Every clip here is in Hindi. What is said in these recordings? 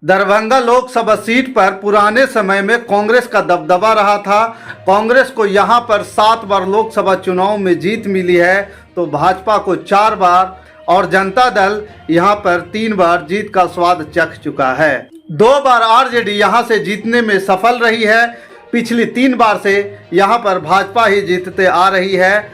दरभंगा लोकसभा सीट पर पुराने समय में कांग्रेस का दबदबा रहा था। कांग्रेस को यहां पर 7 बार लोकसभा चुनाव में जीत मिली है तो भाजपा को 4 बार और जनता दल यहां पर 3 बार जीत का स्वाद चख चुका है। 2 बार आरजेडी यहां से जीतने में सफल रही है। पिछली 3 बार से यहां पर भाजपा ही जीतते आ रही है।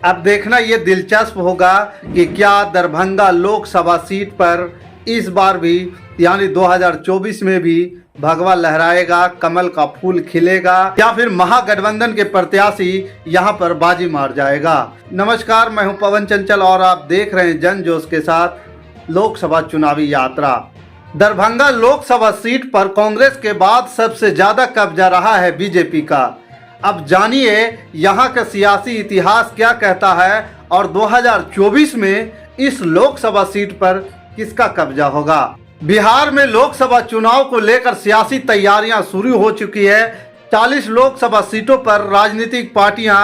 अब देखना ये दिलचस्प होगा कि क्या दरभंगा लोकसभा सीट पर इस बार भी यानी 2024 में भी भगवा लहराएगा, कमल का फूल खिलेगा या फिर महागठबंधन के प्रत्याशी यहां पर बाजी मार जाएगा। नमस्कार, मैं हूं पवन चंचल और आप देख रहे हैं जन जोश के साथ लोकसभा चुनावी यात्रा। दरभंगा लोकसभा सीट पर कांग्रेस के बाद सबसे ज्यादा कब्जा रहा है बीजेपी का। अब जानिए यहां का सियासी इतिहास क्या कहता है और 2024 में इस लोकसभा सीट पर किसका कब्जा होगा। बिहार में लोकसभा चुनाव को लेकर सियासी तैयारियां शुरू हो चुकी है। 40 लोकसभा सीटों पर राजनीतिक पार्टियां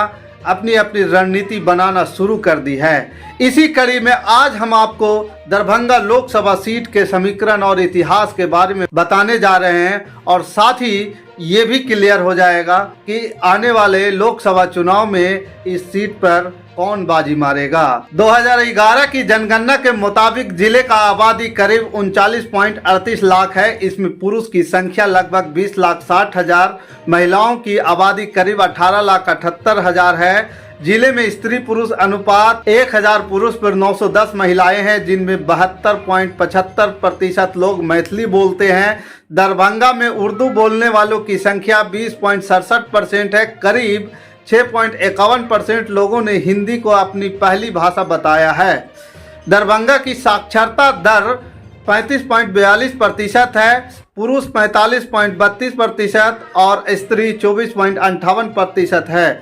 अपनी अपनी रणनीति बनाना शुरू कर दी है। इसी कड़ी में आज हम आपको दरभंगा लोकसभा सीट के समीकरण और इतिहास के बारे में बताने जा रहे हैं और साथ ही ये भी क्लियर हो जाएगा कि आने वाले लोकसभा चुनाव में इस सीट पर कौन बाजी मारेगा। 2011 की जनगणना के मुताबिक जिले का आबादी करीब 39.38 लाख है। इसमें पुरुष की संख्या लगभग 20,60,000, महिलाओं की आबादी करीब 18,78,000 है। जिले में स्त्री पुरुष अनुपात 1000 पुरुष पर 910 महिलाएं हैं, जिनमें 72.75% लोग मैथिली बोलते हैं। दरभंगा में उर्दू बोलने वालों की संख्या 20.67% है। करीब 6.51% लोगों ने हिंदी को अपनी पहली भाषा बताया है। दरभंगा की साक्षरता दर 35.42% है, पुरुष 45.32% और स्त्री 24.58% है।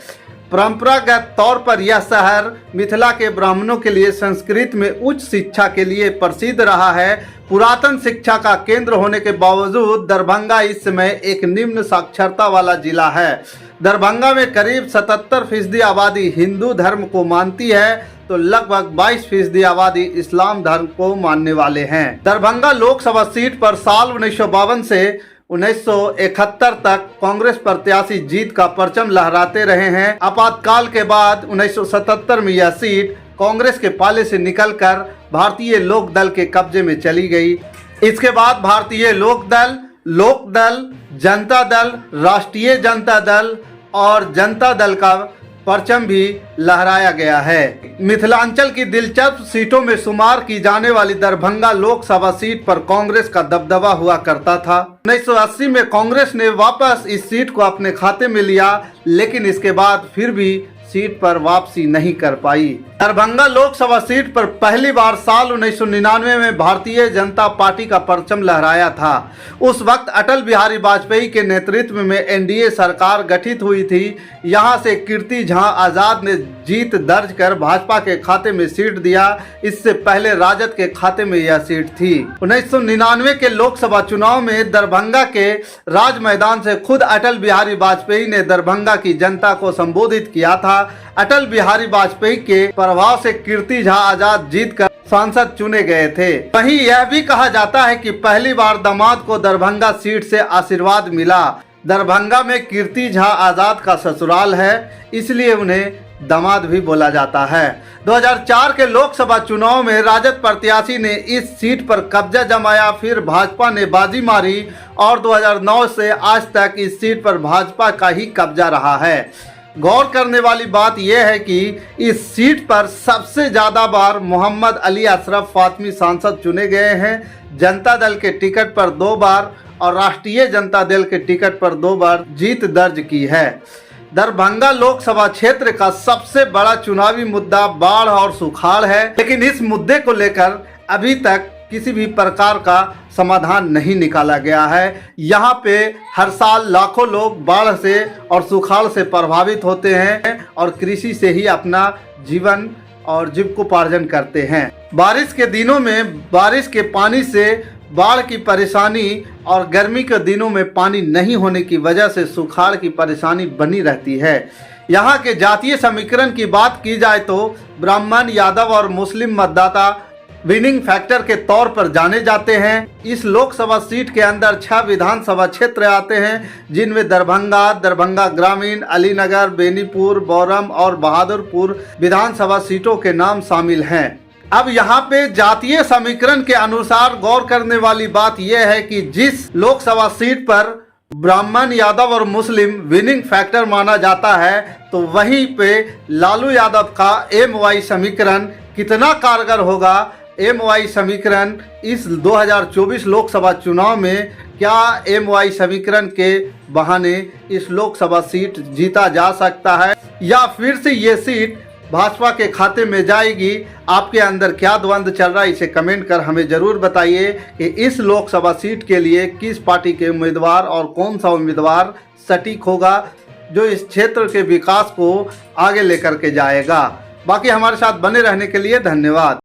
परंपरागत तौर पर यह शहर मिथिला के ब्राह्मणों के लिए संस्कृत में उच्च शिक्षा के लिए प्रसिद्ध रहा है। पुरातन शिक्षा का केंद्र होने के बावजूद दरभंगा इस समय एक निम्न साक्षरता वाला जिला है। दरभंगा में करीब 77% आबादी हिंदू धर्म को मानती है तो लगभग 22% आबादी इस्लाम धर्म को मानने वाले हैं। दरभंगा लोकसभा सीट पर साल 1952 से 1971 तक कांग्रेस प्रत्याशी जीत का परचम लहराते रहे हैं। आपातकाल के बाद 1977 में यह सीट कांग्रेस के पाले से निकलकर भारतीय लोक दल के कब्जे में चली गई। इसके बाद भारतीय लोक दल, जनता दल, राष्ट्रीय जनता दल और जनता दल का परचम भी लहराया गया है। मिथिलांचल की दिलचस्प सीटों में शुमार की जाने वाली दरभंगा लोकसभा सीट पर कांग्रेस का दबदबा हुआ करता था। 1980 में कांग्रेस ने वापस इस सीट को अपने खाते में लिया, लेकिन इसके बाद फिर भी सीट पर वापसी नहीं कर पाई। दरभंगा लोकसभा सीट पर पहली बार साल 1999 में भारतीय जनता पार्टी का परचम लहराया था। उस वक्त अटल बिहारी वाजपेयी के नेतृत्व में एनडीए सरकार गठित हुई थी। यहां से कीर्ति झा आजाद ने जीत दर्ज कर भाजपा के खाते में सीट दिया। इससे पहले राजद के खाते में यह सीट थी। 1999 के लोकसभा चुनाव में दरभंगा के राज मैदान से खुद अटल बिहारी वाजपेयी ने दरभंगा की जनता को संबोधित किया था। अटल बिहारी वाजपेयी के प्रभाव से कीर्ति झा आजाद जीतकर सांसद चुने गए थे। वहीं यह भी कहा जाता है कि पहली बार दामाद को दरभंगा सीट से आशीर्वाद मिला। दरभंगा में कीर्ति झा आजाद का ससुराल है, इसलिए उन्हें दामाद भी बोला जाता है। 2004 के लोकसभा चुनाव में राजद प्रत्याशी ने इस सीट पर कब्जा जमाया, फिर भाजपा ने बाजी मारी और 2009 से आज तक इस सीट पर भाजपा का ही कब्जा रहा है। गौर करने वाली बात यह है कि इस सीट पर सबसे ज्यादा बार मोहम्मद अली अशरफ फातमी सांसद चुने गए हैं। जनता दल के टिकट पर 2 बार और राष्ट्रीय जनता दल के टिकट पर 2 बार जीत दर्ज की है। दरभंगा लोकसभा क्षेत्र का सबसे बड़ा चुनावी मुद्दा बाढ़ और सुखाड़ है, लेकिन इस मुद्दे को लेकर अभी तक किसी भी प्रकार का समाधान नहीं निकाला गया है। यहाँ पे हर साल लाखों लोग बाढ़ से और सुखाड़ से प्रभावित होते हैं और कृषि से ही अपना जीवन और जीविकोपार्जन करते हैं। बारिश के दिनों में बारिश के पानी से बाढ़ की परेशानी और गर्मी के दिनों में पानी नहीं होने की वजह से सुखाड़ की परेशानी बनी रहती है। यहाँ के जातीय समीकरण की बात की जाए तो ब्राह्मण, यादव और मुस्लिम मतदाता विनिंग फैक्टर के तौर पर जाने जाते हैं। इस लोकसभा सीट के अंदर 6 विधानसभा क्षेत्र आते हैं, जिनमें दरभंगा, दरभंगा ग्रामीण, अलीनगर, बेनीपुर, बौरम और बहादुरपुर विधानसभा सीटों के नाम शामिल हैं। अब यहाँ पे जातीय समीकरण के अनुसार गौर करने वाली बात यह है कि जिस लोकसभा सीट पर ब्राह्मण, यादव और मुस्लिम विनिंग फैक्टर माना जाता है, तो वहीं पे लालू यादव का MY समीकरण कितना कारगर होगा। MY समीकरण इस 2024 लोकसभा चुनाव में क्या MY समीकरण के बहाने इस लोकसभा सीट जीता जा सकता है या फिर से ये सीट भाजपा के खाते में जाएगी। आपके अंदर क्या द्वंद्व चल रहा है, इसे कमेंट कर हमें ज़रूर बताइए कि इस लोकसभा सीट के लिए किस पार्टी के उम्मीदवार और कौन सा उम्मीदवार सटीक होगा जो इस क्षेत्र के विकास को आगे लेकर के जाएगा। बाकी हमारे साथ बने रहने के लिए धन्यवाद।